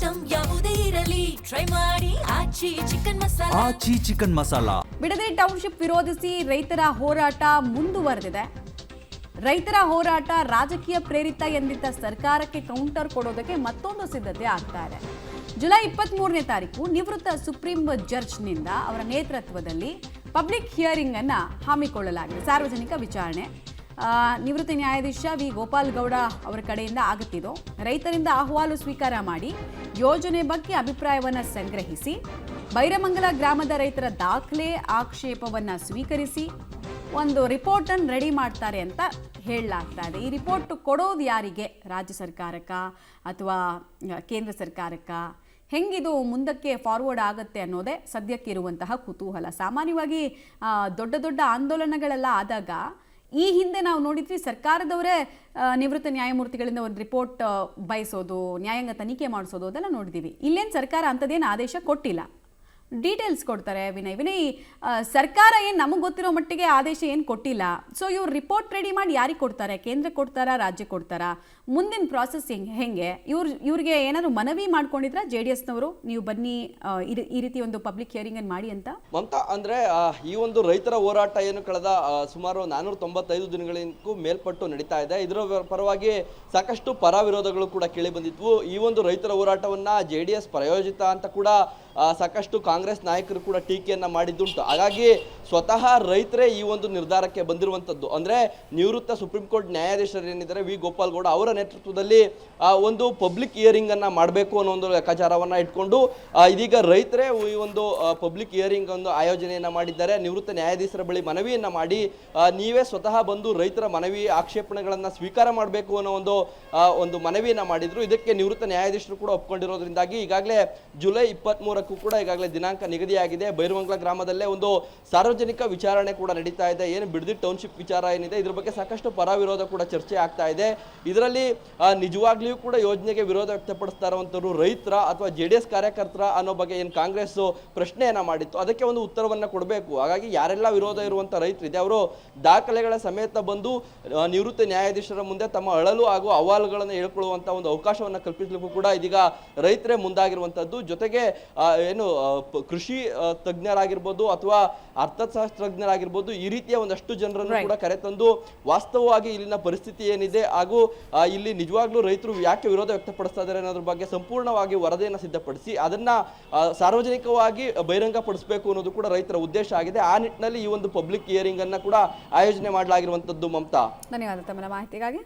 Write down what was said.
Item ಯಾವುದೇ ಇರಲಿ try ಮಾಡಿ ಆಚಿ ಚಿಕನ್ ಮಸಾಲಾ. ಬಿಡದಿ ಟೌನ್ಶಿಪ್ ವಿರೋಧಿಸಿ ರೈತರ ಹೋರಾಟ ಮುಂದುವರೆದಿದೆ. ರೈತರ ಹೋರಾಟ ರಾಜಕೀಯ ಪ್ರೇರಿತ ಎಂದಿದ್ದ ಸರ್ಕಾರಕ್ಕೆ ಕೌಂಟರ್ ಕೊಡೋದಕ್ಕೆ ಮತ್ತೊಂದು ಸಿದ್ಧತೆ ಆಗ್ತಾ ಇದೆ. ಜುಲೈ 23ನೇ ತಾರೀಕು ನಿವೃತ್ತ ಸುಪ್ರೀಂ ಜಡ್ಜ್ನಿಂದ ಅವರ ನೇತೃತ್ವದಲ್ಲಿ ಪಬ್ಲಿಕ್ ಹಿಯರಿಂಗ್ ಅನ್ನು ಹಮ್ಮಿಕೊಳ್ಳಲಾಗಿದೆ. ಸಾರ್ವಜನಿಕ ವಿಚಾರಣೆ ನಿವೃತ್ತ ನ್ಯಾಯಾಧೀಶ ವಿ ಗೋಪಾಲ್ ಗೌಡ ಅವರ ಕಡೆಯಿಂದ ಆಗುತ್ತಿದ್ದು, ರೈತರಿಂದ ಅಹವಾಲು ಸ್ವೀಕಾರ ಮಾಡಿ ಯೋಜನೆ ಬಗ್ಗೆ ಅಭಿಪ್ರಾಯವನ್ನು ಸಂಗ್ರಹಿಸಿ ಬೈರಮಂಗಲ ಗ್ರಾಮದ ರೈತರ ದಾಖಲೆ ಆಕ್ಷೇಪವನ್ನು ಸ್ವೀಕರಿಸಿ ಒಂದು ರಿಪೋರ್ಟ್ ಅನ್ನು ರೆಡಿ ಮಾಡ್ತಾರೆ ಅಂತ ಹೇಳಲಾಗ್ತಾ ಇದೆ. ಈ ರಿಪೋರ್ಟ್ ಕೊಡೋದು ಯಾರಿಗೆ? ರಾಜ್ಯ ಸರ್ಕಾರಕ್ಕ ಅಥವಾ ಕೇಂದ್ರ ಸರ್ಕಾರಕ್ಕ? ಹೆಂಗಿದು ಮುಂದಕ್ಕೆ ಫಾರ್ವರ್ಡ್ ಆಗುತ್ತೆ ಅನ್ನೋದೇ ಸದ್ಯಕ್ಕಿರುವಂತಹ ಕುತೂಹಲ. ಸಾಮಾನ್ಯವಾಗಿ ದೊಡ್ಡ ದೊಡ್ಡ ಆಂದೋಲನಗಳೆಲ್ಲ ಆದಾಗ ಈ ಹಿಂದೆ ನಾವು ನೋಡಿದ್ವಿ, ಸರ್ಕಾರದವರೇ ನಿವೃತ್ತ ನ್ಯಾಯಮೂರ್ತಿಗಳಿಂದ ಒಂದು ರಿಪೋರ್ಟ್ ಬಯಸೋದು, ನ್ಯಾಯಾಂಗ ತನಿಖೆ ಮಾಡಿಸೋದು ಅದೆಲ್ಲ ನೋಡಿದ್ದೀವಿ. ಇಲ್ಲೇನು ಸರ್ಕಾರ ಅಂಥದ್ದೇನು ಆದೇಶ ಕೊಟ್ಟಿಲ್ಲ, ಡೀಟೇಲ್ಸ್ ಕೊಡ್ತಾರೆ. ವಿನಯ್ ಸರ್ಕಾರ ಏನು ನಮಗೆ ಗೊತ್ತಿರೋ ಮಟ್ಟಿಗೆ ಆದೇಶ ಏನು ಕೊಟ್ಟಿಲ್ಲ. ಸೊ ಇವ್ರು ರಿಪೋರ್ಟ್ ರೆಡಿ ಮಾಡಿ ಯಾರಿಗೆ ಕೊಡ್ತಾರೆ? ಕೇಂದ್ರ ಕೊಡ್ತಾರಾ, ರಾಜ್ಯ ಕೊಡ್ತಾರಾ? ಮುಂದಿನ ಪ್ರಾಸೆಸ್ ಹೆಂಗೆ? ಇವ್ರಿಗೆ ಏನಾದ್ರು ಮನವಿ ಮಾಡ್ಕೊಂಡಿದ್ರ JDSನವರು, ನೀವು ಬನ್ನಿ ಈ ರೀತಿ ಒಂದು ಪಬ್ಲಿಕ್ ಹಿಯರಿಂಗ್ ಅನ್ನು ಮಾಡಿ ಅಂತ? ಮಮತಾ, ಅಂದ್ರೆ ಈ ಒಂದು ರೈತರ ಹೋರಾಟ ಏನು ಕಳೆದ ಸುಮಾರು 495 ದಿನಗಳಿಗೂ ಮೇಲ್ಪಟ್ಟು ನಡೀತಾ ಇದೆ. ಇದರ ಪರವಾಗಿ ಸಾಕಷ್ಟು ಪರ ವಿರೋಧಗಳು ಕೂಡ ಕೇಳಿ ಬಂದಿದ್ವು. ಈ ಒಂದು ರೈತರ ಹೋರಾಟವನ್ನ JDS ಪ್ರಾಯೋಜಿತ ಅಂತ ಕೂಡ ಸಾಕಷ್ಟು ಕಾಂಗ್ರೆಸ್ ನಾಯಕರು ಕೂಡ ಟೀಕೆಯನ್ನ ಮಾಡಿದ್ದುಂಟು. ಹಾಗಾಗಿ ಸ್ವತಃ ರೈತರೇ ಈ ಒಂದು ನಿರ್ಧಾರಕ್ಕೆ ಬಂದಿರುವಂತದ್ದು. ಅಂದ್ರೆ ನಿವೃತ್ತ ಸುಪ್ರೀಂ ಕೋರ್ಟ್ ನ್ಯಾಯಾಧೀಶರು ಏನಿದ್ದಾರೆ ವಿ ಗೋಪಾಲ್ ಗೌಡ ಅವರ ನೇತೃತ್ವದಲ್ಲಿ ಒಂದು ಪಬ್ಲಿಕ್ ಹಿಯರಿಂಗ್ ಅನ್ನ ಮಾಡಬೇಕು ಅನ್ನೋ ಒಂದು ಲೆಕ್ಕಾಚಾರವನ್ನ ಇಟ್ಕೊಂಡು ಇದೀಗ ರೈತರೇ ಈ ಒಂದು ಪಬ್ಲಿಕ್ ಹಿಯರಿಂಗ್ ಒಂದು ಆಯೋಜನೆಯನ್ನ ಮಾಡಿದ್ದಾರೆ. ನಿವೃತ್ತ ನ್ಯಾಯಾಧೀಶರ ಬಳಿ ಮನವಿಯನ್ನ ಮಾಡಿ ನೀವೇ ಸ್ವತಃ ಬಂದು ರೈತರ ಮನವಿ ಆಕ್ಷೇಪಣೆಗಳನ್ನ ಸ್ವೀಕಾರ ಮಾಡಬೇಕು ಅನ್ನೋ ಒಂದು ಮನವಿಯನ್ನ ಮಾಡಿದ್ರು. ಇದಕ್ಕೆ ನಿವೃತ್ತ ನ್ಯಾಯಾಧೀಶರು ಕೂಡ ಒಪ್ಕೊಂಡಿರೋದ್ರಿಂದಾಗಿ ಈಗಾಗಲೇ ಜುಲೈ 23ಕ್ಕೂ ಕೂಡ ಈಗಾಗಲೇ ದಿನಾಂಕ ನಿಗದಿಯಾಗಿದೆ. ಬೈರಮಂಗಲ ಗ್ರಾಮದಲ್ಲೇ ಒಂದು ಸಾರ್ವಜನಿಕ ವಿಚಾರಣೆ ಕೂಡ ನಡೀತಾ ಇದೆ. ಏನು ಬಿಡದಿ ಟೌನ್ಶಿಪ್ ವಿಚಾರ ಏನಿದೆ, ಇದ್ರ ಬಗ್ಗೆ ಸಾಕಷ್ಟು ಪರ ವಿರೋಧ ಕೂಡ ಚರ್ಚೆ ಆಗ್ತಾ ಇದೆ. ಇದರಲ್ಲಿ ನಿಜವಾಗ್ಲಿಯೂ ಕೂಡ ಯೋಜನೆಗೆ ವಿರೋಧ ವ್ಯಕ್ತಪಡಿಸ್ತಾ ಇರುವಂತರು ರೈತರ ಅಥವಾ JDS ಕಾರ್ಯಕರ್ತರ ಅನ್ನೋ ಬಗ್ಗೆ ಏನು ಕಾಂಗ್ರೆಸ್ ಪ್ರಶ್ನೆಯನ್ನ ಮಾಡಿತ್ತು, ಅದಕ್ಕೆ ಒಂದು ಉತ್ತರವನ್ನ ಕೊಡಬೇಕು. ಹಾಗಾಗಿ ಯಾರೆಲ್ಲ ವಿರೋಧ ಇರುವಂತ ರೈತರಿದೆ ಅವರು ದಾಖಲೆಗಳ ಸಮೇತ ಬಂದು ನಿವೃತ್ತ ನ್ಯಾಯಾಧೀಶರ ಮುಂದೆ ತಮ್ಮ ಅಳಲು ಹಾಗೂ ಅಹವಾಲುಗಳನ್ನು ಹೇಳ್ಕೊಳ್ಳುವಂತ ಒಂದು ಅವಕಾಶವನ್ನ ಕಲ್ಪಿಸಲಿಕ್ಕೂ ಕೂಡ ಇದೀಗ ರೈತರೇ ಮುಂದಾಗಿರುವಂತದ್ದು. ಜೊತೆಗೆ ಏನು ಕೃಷಿ ತಜ್ಞರಾಗಿರ್ಬೋದು ಅಥವಾ ಅರ್ಥಶಾಸ್ತ್ರಜ್ಞರಾಗಿರ್ಬೋದು, ಈ ರೀತಿಯ ಒಂದಷ್ಟು ಜನರನ್ನು ಕೂಡ ಕರೆತಂದು ವಾಸ್ತವವಾಗಿ ಇಲ್ಲಿನ ಪರಿಸ್ಥಿತಿ ಏನಿದೆ ಹಾಗೂ ಇಲ್ಲಿ ನಿಜವಾಗ್ಲೂ ರೈತರು ಯಾಕೆ ವಿರೋಧ ವ್ಯಕ್ತಪಡಿಸ್ತಾ ಇದ್ದಾರೆ ಅನ್ನೋದ್ರ ಬಗ್ಗೆ ಸಂಪೂರ್ಣವಾಗಿ ವರದಿಯನ್ನು ಸಿದ್ಧಪಡಿಸಿ ಅದನ್ನ ಸಾರ್ವಜನಿಕವಾಗಿ ಬಹಿರಂಗ ಪಡಿಸಬೇಕು ಅನ್ನೋದು ಕೂಡ ರೈತರ ಉದ್ದೇಶ ಆಗಿದೆ. ಆ ನಿಟ್ಟಿನಲ್ಲಿ ಈ ಒಂದು ಪಬ್ಲಿಕ್ ಹಿಯರಿಂಗ್ ಅನ್ನ ಕೂಡ ಆಯೋಜನೆ ಮಾಡಲಾಗಿರುವಂತದ್ದು. ಮಮತಾ, ಧನ್ಯವಾದ ತಮ್ಮ ಮಾಹಿತಿಗಾಗಿ.